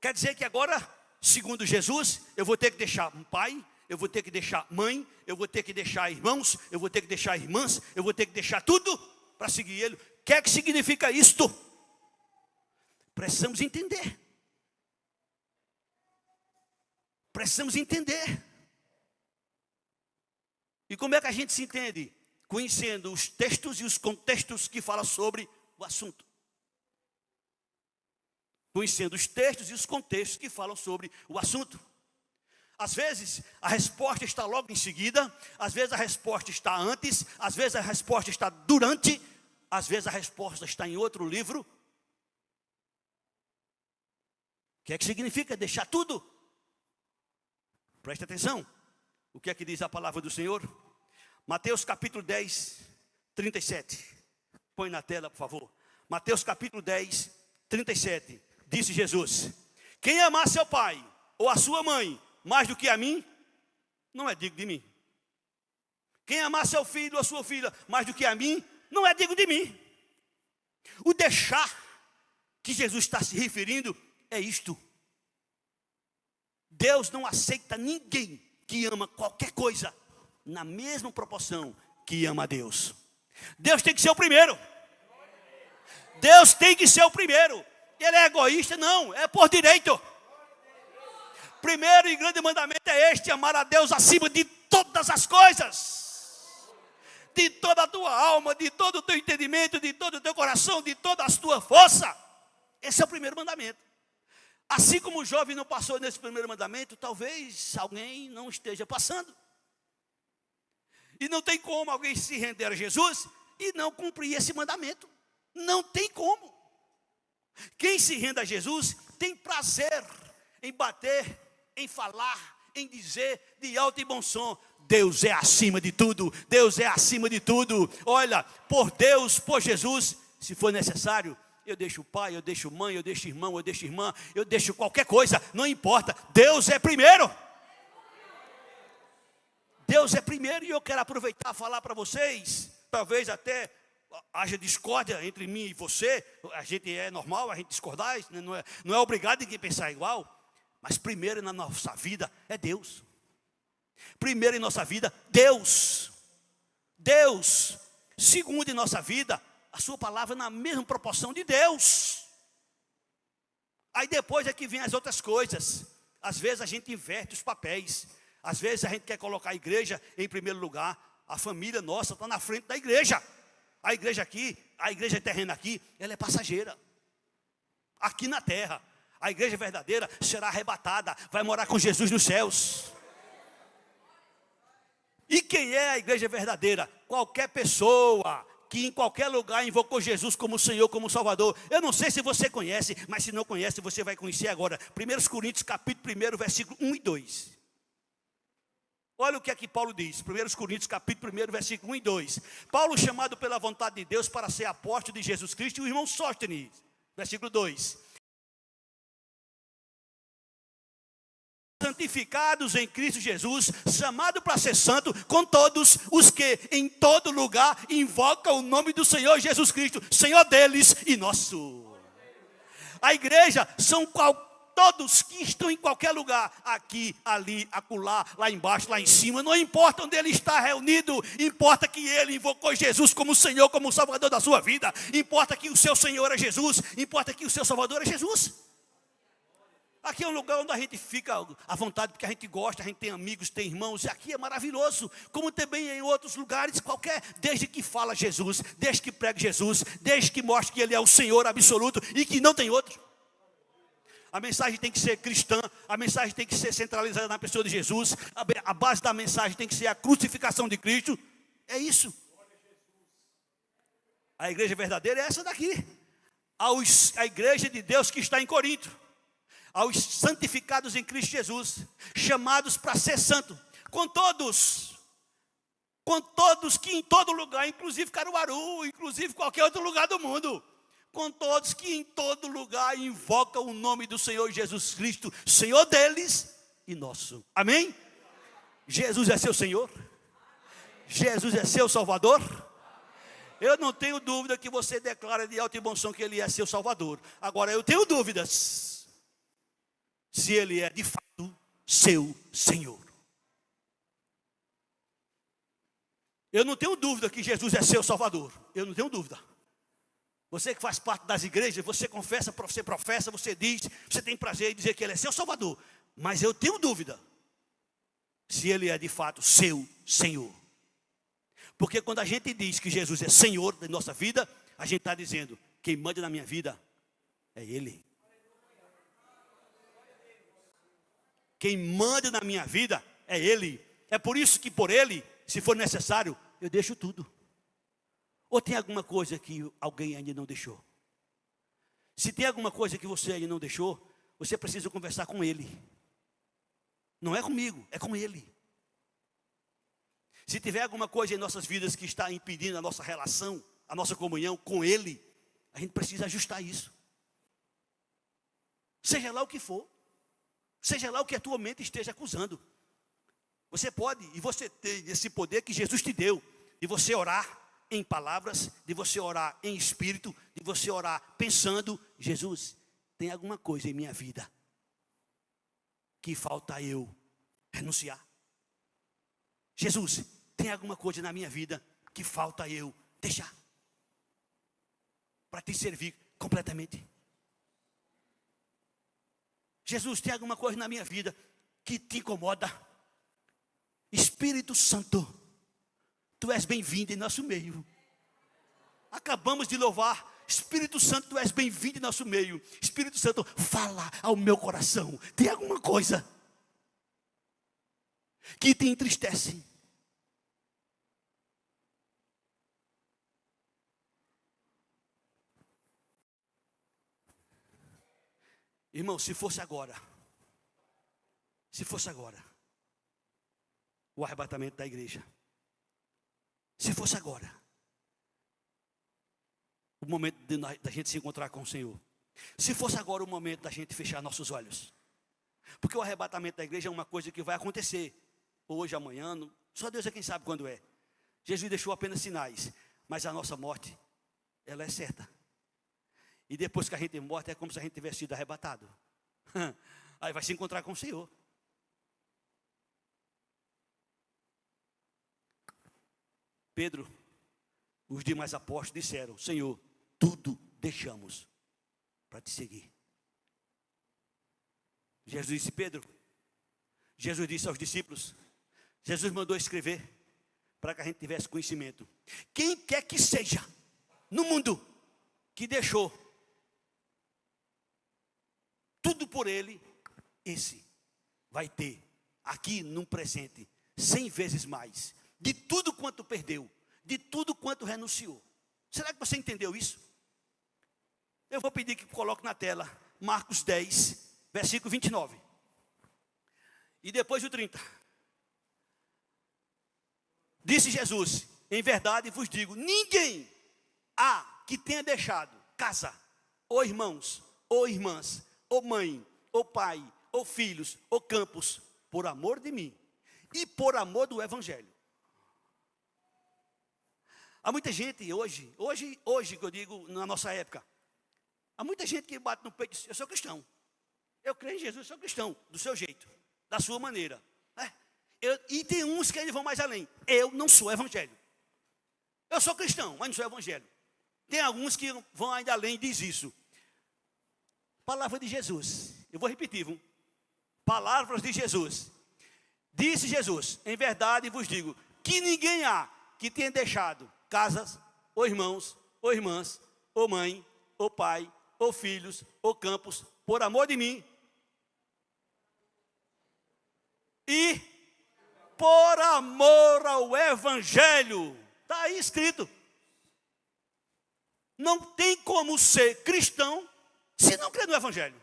Quer dizer que agora, segundo Jesus, eu vou ter que deixar um pai, eu vou ter que deixar mãe, eu vou ter que deixar irmãos, eu vou ter que deixar irmãs, eu vou ter que deixar tudo para seguir Ele. O que é que significa isto? Precisamos entender. Precisamos entender. E como é que a gente se entende? Conhecendo os textos e os contextos que falam sobre o assunto. Conhecendo os textos e os contextos que falam sobre o assunto. Às vezes a resposta está logo em seguida, às vezes a resposta está antes, às vezes a resposta está durante, às vezes a resposta está em outro livro. O que é que significa deixar tudo? Preste atenção. O que é que diz a palavra do Senhor? Mateus capítulo 10, 37. Põe na tela, por favor. Mateus capítulo 10, 37. Disse Jesus: quem amar seu pai ou a sua mãe mais do que a mim, não é digno de mim. Quem amar seu filho ou a sua filha mais do que a mim, não é digno de mim. O deixar que Jesus está se referindo é isto. Deus não aceita ninguém que ama qualquer coisa na mesma proporção que ama a Deus. Deus tem que ser o primeiro. Deus tem que ser o primeiro. Ele é egoísta? Não, é por direito. Primeiro e grande mandamento é este: amar a Deus acima de todas as coisas, de toda a tua alma, de todo o teu entendimento, de todo o teu coração, de toda a tua força. Esse é o primeiro mandamento. Assim como o jovem não passou nesse primeiro mandamento, talvez alguém não esteja passando. E não tem como alguém se render a Jesus e não cumprir esse mandamento. Não tem como. Quem se rende a Jesus tem prazer em bater, em falar, em dizer de alto e bom som: Deus é acima de tudo, Deus é acima de tudo. Olha, por Deus, por Jesus, se for necessário, eu deixo pai, eu deixo mãe, eu deixo irmão, eu deixo irmã, eu deixo qualquer coisa, não importa. Deus é primeiro. Deus é primeiro. E eu quero aproveitar e falar para vocês, talvez até haja discórdia entre mim e você. A gente é normal, a gente discordar, não é obrigado ninguém pensar igual. Mas primeiro na nossa vida é Deus. Primeiro em nossa vida, Deus. Deus. Segundo em nossa vida, a sua palavra na mesma proporção de Deus. Aí depois é que vem as outras coisas. Às vezes a gente inverte os papéis. Às vezes a gente quer colocar a igreja em primeiro lugar. A família nossa está na frente da igreja. A igreja aqui, a igreja terrena aqui, ela é passageira. Aqui na terra, a igreja verdadeira será arrebatada, vai morar com Jesus nos céus. E quem é a igreja verdadeira? Qualquer pessoa que em qualquer lugar invocou Jesus como Senhor, como Salvador. Eu não sei se você conhece, mas se não conhece, você vai conhecer agora. 1 Coríntios capítulo 1, versículo 1 e 2. Olha o que é que Paulo diz. 1 Coríntios capítulo 1, versículo 1 e 2. Paulo, chamado pela vontade de Deus para ser apóstolo de Jesus Cristo, e o irmão Sóstenes. Versículo 2. Santificados em Cristo Jesus, chamado para ser santo, com todos os que em todo lugar invocam o nome do Senhor Jesus Cristo, Senhor deles e nosso. A igreja são todos que estão em qualquer lugar, aqui, ali, acolá, lá embaixo, lá em cima, não importa onde ele está reunido, importa que ele invocou Jesus como Senhor, como Salvador da sua vida, importa que o seu Senhor é Jesus, importa que o seu Salvador é Jesus. Aqui é um lugar onde a gente fica à vontade, porque a gente gosta, a gente tem amigos, tem irmãos, e aqui é maravilhoso, como também em outros lugares, qualquer, desde que fala Jesus, desde que prega Jesus, desde que mostre que Ele é o Senhor absoluto e que não tem outro. A mensagem tem que ser cristã, a mensagem tem que ser centralizada na pessoa de Jesus, a base da mensagem tem que ser a crucificação de Cristo. É isso. A igreja verdadeira é essa daqui. A igreja de Deus que está em Corinto. Aos santificados em Cristo Jesus, chamados para ser santo, com todos que em todo lugar, inclusive Caruaru, inclusive qualquer outro lugar do mundo, com todos que em todo lugar invocam o nome do Senhor Jesus Cristo, Senhor deles e nosso. Amém? Jesus é seu Senhor? Jesus é seu Salvador? Eu não tenho dúvida que você declara de alto e bom som que Ele é seu Salvador. Agora eu tenho dúvidas se Ele é de fato seu Senhor. Eu não tenho dúvida que Jesus é seu Salvador. Eu não tenho dúvida. Você que faz parte das igrejas, você confessa, você professa, você diz, você tem prazer em dizer que Ele é seu Salvador. Mas eu tenho dúvida se Ele é de fato seu Senhor. Porque quando a gente diz que Jesus é Senhor da nossa vida, a gente está dizendo, quem manda na minha vida é Ele. Quem manda na minha vida é Ele. É por isso que por Ele, se for necessário, eu deixo tudo. Ou tem alguma coisa que alguém ainda não deixou? Se tem alguma coisa que você ainda não deixou, você precisa conversar com Ele. Não é comigo, é com Ele. Se tiver alguma coisa em nossas vidas que está impedindo a nossa relação, a nossa comunhão com Ele, a gente precisa ajustar isso. Seja lá o que for, seja lá o que a tua mente esteja acusando. Você pode, e você tem esse poder que Jesus te deu, de você orar em palavras, de você orar em espírito, de você orar pensando, Jesus, tem alguma coisa em minha vida que falta eu renunciar. Jesus, tem alguma coisa na minha vida que falta eu deixar para te servir completamente. Jesus, tem alguma coisa na minha vida que te incomoda. Espírito Santo, tu és bem-vindo em nosso meio. Acabamos de louvar. Espírito Santo, tu és bem-vindo em nosso meio. Espírito Santo, fala ao meu coração. Tem alguma coisa que te entristece? Irmão, se fosse agora, o arrebatamento da igreja, se fosse agora, o momento da gente se encontrar com o Senhor, se fosse agora o momento da gente fechar nossos olhos, porque o arrebatamento da igreja é uma coisa que vai acontecer, hoje, amanhã, só Deus é quem sabe quando é. Jesus deixou apenas sinais, mas a nossa morte, ela é certa. E depois que a gente morre, é como se a gente tivesse sido arrebatado. Aí vai se encontrar com o Senhor. Pedro, os demais apóstolos disseram, Senhor, tudo deixamos para te seguir. Jesus disse, Pedro, Jesus disse aos discípulos, Jesus mandou escrever para que a gente tivesse conhecimento. Quem quer que seja no mundo que deixou tudo por Ele, esse vai ter aqui num presente 100 vezes mais, de tudo quanto perdeu, de tudo quanto renunciou. Será que você entendeu isso? Eu vou pedir que coloque na tela Marcos 10, versículo 29. E depois o 30. Disse Jesus, em verdade vos digo, ninguém há que tenha deixado casa, ou irmãos, ou irmãs, ou mãe, ou pai, ou filhos, ou campos, por amor de mim e por amor do Evangelho. Há muita gente hoje que eu digo, na nossa época, há muita gente que bate no peito e diz, eu sou cristão, eu creio em Jesus, eu sou cristão, do seu jeito, da sua maneira. E tem uns que ainda vão mais além, eu não sou evangélico. Eu sou cristão, mas não sou evangélico. Tem alguns que vão ainda além e diz isso. Palavra de Jesus, eu vou repetir, viu? Palavras de Jesus. Disse Jesus, em verdade vos digo, que ninguém há que tenha deixado casas, ou irmãos, ou irmãs, ou mãe, ou pai, ou filhos, ou campos, por amor de mim. E por amor ao Evangelho. Está aí escrito. Não tem como ser cristão se não crer no Evangelho.